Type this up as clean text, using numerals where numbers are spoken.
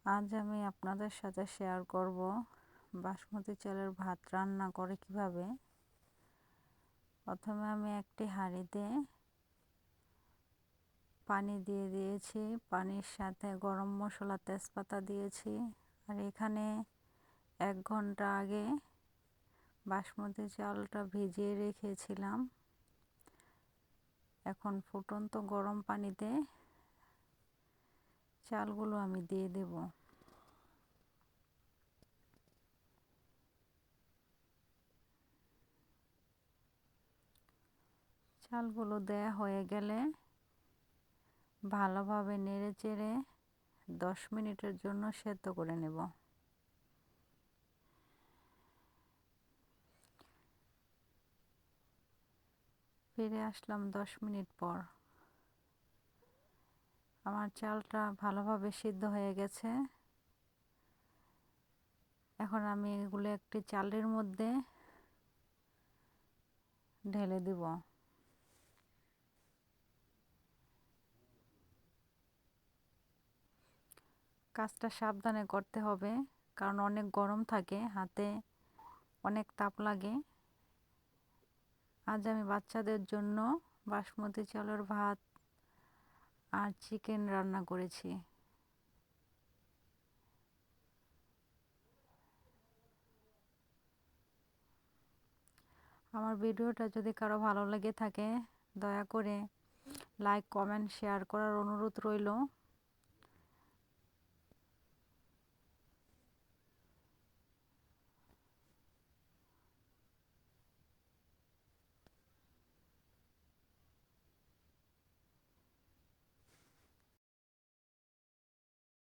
আজ আমি আপনাদের সাথে শেয়ার করব বাসমতি চালের ভাত রান্না করে কিভাবে। প্রথমে আমি একটি হাঁড়িতে পানি দিয়ে দিয়েছি, পানির সাথে গরম মশলা তেজপাতা দিয়েছি। আর এখানে 1 ঘন্টা আগে বাসমতি চালটা ভিজিয়ে রেখেছিলাম। এখন ফুটন্ত গরম পানিতে চালগুলো আমি দিয়ে দেব। চালগুলো দেয়া হয়ে গেলে ভালোভাবে নেড়েচেড়ে 10 মিনিটের জন্য সেদ্ধ করে নেব। ফিরে আসলাম 10 মিনিট পর। আমার চালটা ভালোভাবে সিদ্ধ হয়ে গেছে। এখন আমি এগুলো একটি চালের মধ্যে ঢেলে দিব। কাজটা সাবধানে করতে হবে, কারণ অনেক গরম থাকে, হাতে অনেক তাপ লাগে। আজ আমি বাচ্চাদের জন্য বাসমতি চালের ভাত আর চিকেন রান্না করেছি। আমার ভিডিওটা যদি কারো ভালো লেগে থাকে, দয়া করে লাইক, কমেন্ট, শেয়ার করার অনুরোধ রইল।